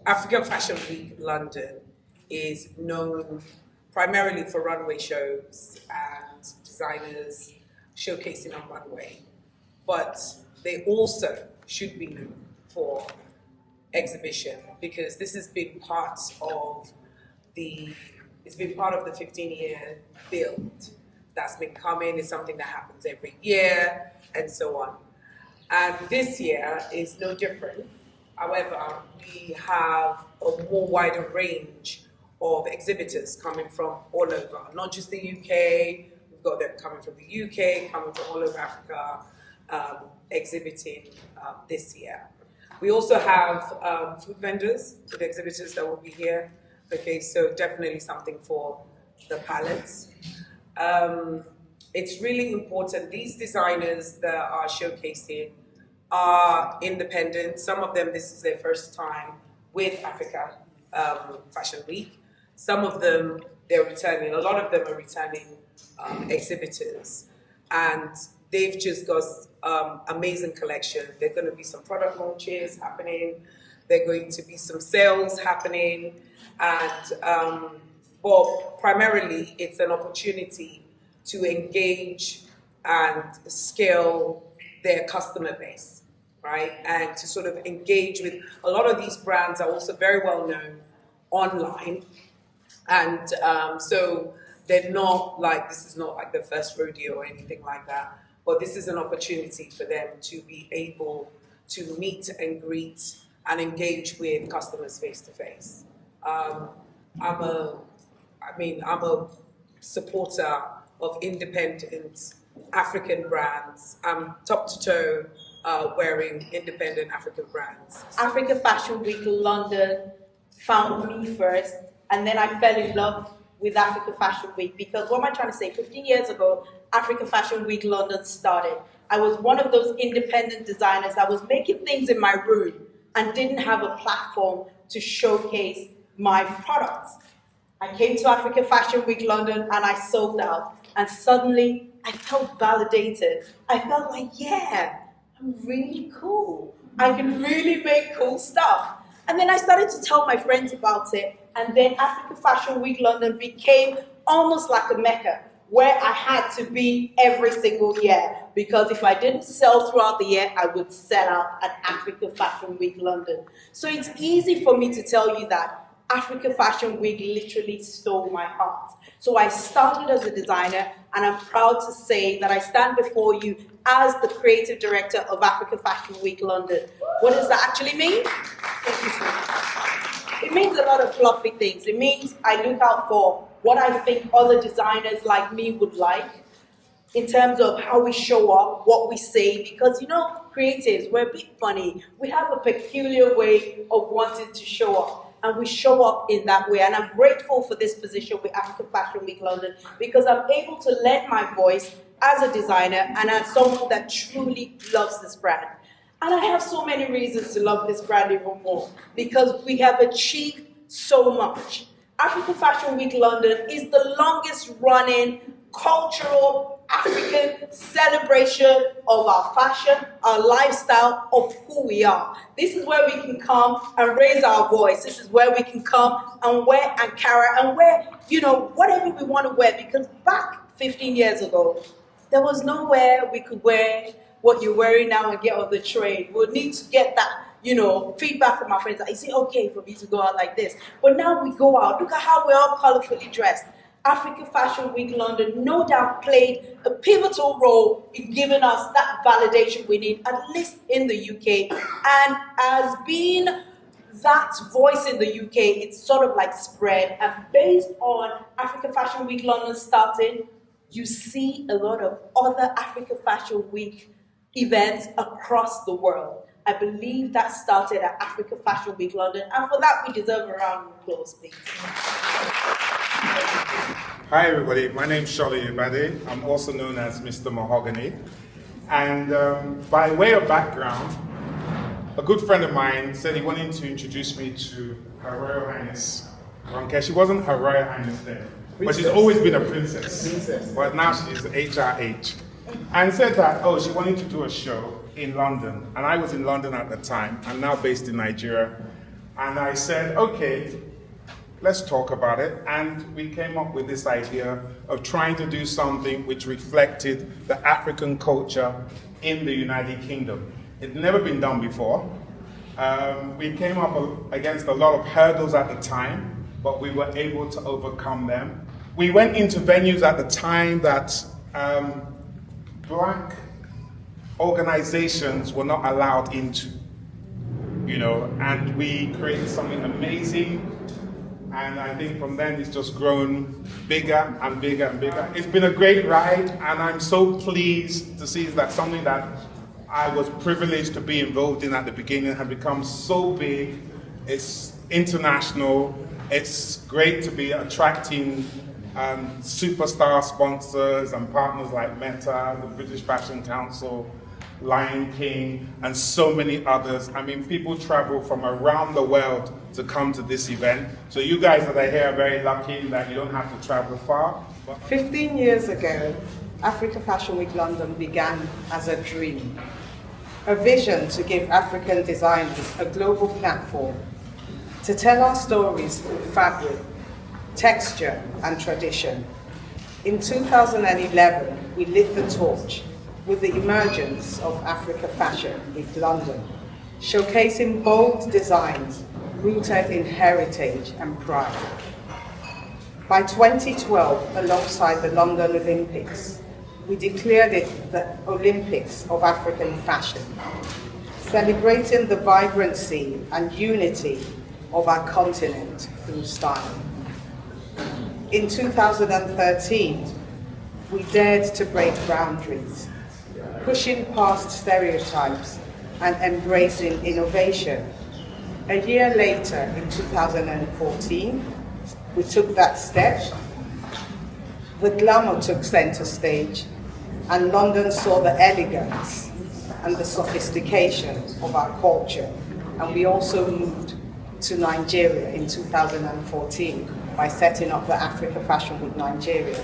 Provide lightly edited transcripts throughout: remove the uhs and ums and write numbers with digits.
Africa Fashion Week London is known primarily for runway shows and designers showcasing on runway, but they also should be known for exhibition, because this has been part of the 15-year build that's been coming. It's something that happens every year and so on. And this year is no different. However, we have a more wider range of exhibitors coming from all over, not just the UK. We've got them coming from the UK, coming from all over Africa, exhibiting this year. We also have food vendors, food exhibitors that will be here. Okay, so definitely something for the palates. It's really important. These designers that are showcasing are independent. Some of them, this is their first time with Africa Fashion Week. Some of them, they're returning. A lot of them are returning exhibitors. And they've just got amazing collection. There are going to be some product launches happening. There are going to be some sales happening. And well, primarily, it's an opportunity to engage and scale their customer base, right? And to sort of engage with a lot of these brands are also very well known online. And so they're not like, this is not like the first rodeo or anything like that, but this is an opportunity for them to be able to meet and greet and engage with customers face to face. I'm a supporter of independent African brands. I'm top to toe wearing independent African brands. Africa Fashion Week London found me first, and then I fell in love with Africa Fashion Week, because what am I trying to say? 15 years ago, Africa Fashion Week London started. I was one of those independent designers that was making things in my room and didn't have a platform to showcase my products. I came to Africa Fashion Week London and I sold out, and suddenly I felt validated. I felt like, yeah, I'm really cool. I can really make cool stuff. And then I started to tell my friends about it, and then Africa Fashion Week London became almost like a mecca where I had to be every single year, because if I didn't sell throughout the year, I would sell out at Africa Fashion Week London. So it's easy for me to tell you that Africa Fashion Week literally stole my heart. So I started as a designer, and I'm proud to say that I stand before you as the creative director of Africa Fashion Week London. What does that actually mean? Thank you so much. It means a lot of fluffy things. It means I look out for what I think other designers like me would like in terms of how we show up, what we say, because you know, creatives, we're a bit funny. We have a peculiar way of wanting to show up. And we show up in that way. And I'm grateful for this position with Africa Fashion Week London, because I'm able to lend my voice as a designer and as someone that truly loves this brand. And I have so many reasons to love this brand even more, because we have achieved so much. Africa Fashion Week London is the longest running cultural African celebration of our fashion, our lifestyle, of who we are. This is where we can come and raise our voice. This is where we can come and wear Ankara and wear, you know, whatever we want to wear. Because back 15 years ago, there was nowhere we could wear what you're wearing now and get on the train. We'll need to get that, you know, feedback from our friends. Is it okay for me to go out like this? But now we go out. Look at how we're all colorfully dressed. Africa Fashion Week London no doubt played a pivotal role in giving us that validation we need, at least in the UK. And as being that voice in the UK, it's sort of like spread. And based on Africa Fashion Week London starting, you see a lot of other Africa Fashion Week events across the world. I believe that started at Africa Fashion Week London, and for that we deserve a round of applause, please. Hi everybody, my name is Sholi Ibade. I'm also known as Mr. Mahogany. And by way of background, a good friend of mine said he wanted to introduce me to Her Royal Highness Ronke. She wasn't Her Royal Highness then, but she's always been a princess. But now she's HRH. And said that, oh, she wanted to do a show in London. And I was in London at the time. I'm now based in Nigeria. And I said, okay, let's talk about it. And we came up with this idea of trying to do something which reflected the African culture in the United Kingdom. It had never been done before. We came up against a lot of hurdles at the time, but we were able to overcome them. We went into venues at the time that Black organizations were not allowed into, and we created something amazing. And I think from then it's just grown bigger and bigger and bigger. It's been a great ride, and I'm so pleased to see that something that I was privileged to be involved in at the beginning has become so big. It's international. It's great to be attracting superstar sponsors and partners like Meta, the British Fashion Council, Lion King, and so many others. I mean, people travel from around the world to come to this event. So you guys that are here are very lucky that you don't have to travel far. 15 years ago, Africa Fashion Week London began as a dream, a vision to give African designers a global platform to tell our stories through fabric, texture, and tradition. In 2011, we lit the torch with the emergence of Africa Fashion Week London, showcasing bold designs rooted in heritage and pride. By 2012, alongside the London Olympics, we declared it the Olympics of African fashion, celebrating the vibrancy and unity of our continent through style. In 2013, we dared to break boundaries, pushing past stereotypes and embracing innovation. A year later, in 2014, we took that step. The glamour took center stage, and London saw the elegance and the sophistication of our culture. And we also moved to Nigeria in 2014 by setting up the Africa Fashion Week Nigeria.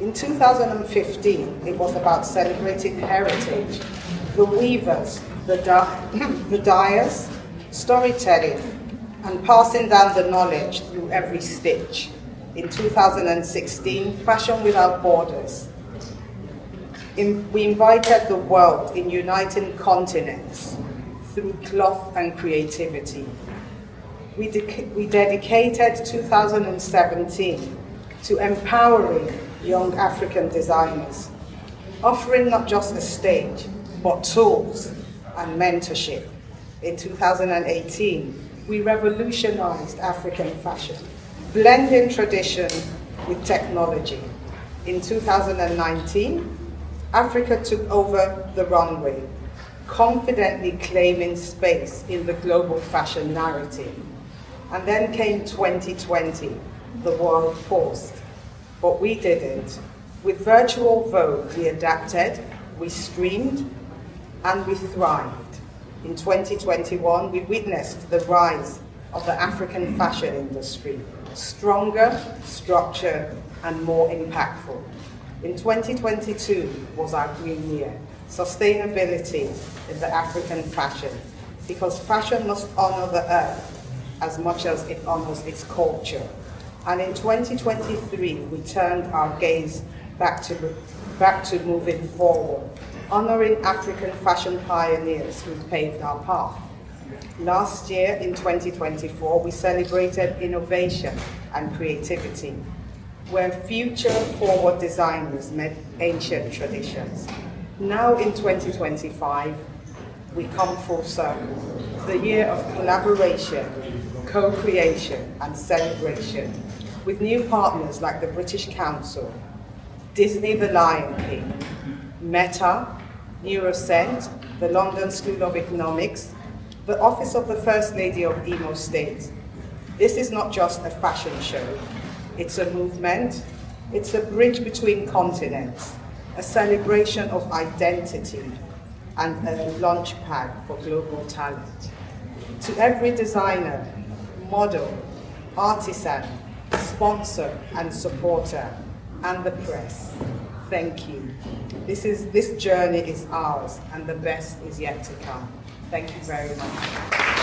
In 2015, it was about celebrating heritage, the weavers, the dyers, storytelling, and passing down the knowledge through every stitch. In 2016, Fashion Without Borders. We invited the world in uniting continents through cloth and creativity. We dedicated 2017 to empowering young African designers, offering not just a stage, but tools and mentorship. In 2018, we revolutionized African fashion, blending tradition with technology. In 2019, Africa took over the runway, confidently claiming space in the global fashion narrative. And then came 2020, the world paused, but we didn't. With virtual Vogue, we adapted, we streamed, and we thrived. In 2021, we witnessed the rise of the African fashion industry, stronger, structured, and more impactful. In 2022 was our green year, sustainability in the African fashion, because fashion must honor the earth as much as it honors its culture. And in 2023, we turned our gaze back to moving forward, honoring African fashion pioneers who paved our path. Last year, in 2024, we celebrated innovation and creativity, where future-forward designers met ancient traditions. Now in 2025, we come full circle, the year of collaboration, co-creation, and celebration, with new partners like the British Council, Disney the Lion King, Meta, Neuroscent, the London School of Economics, the Office of the First Lady of Imo State. This is not just a fashion show, it's a movement, it's a bridge between continents, a celebration of identity, and a launchpad for global talent. To every designer, model, artisan, sponsor, and supporter, and the press, thank you. This journey is ours, and the best is yet to come. Thank you very much.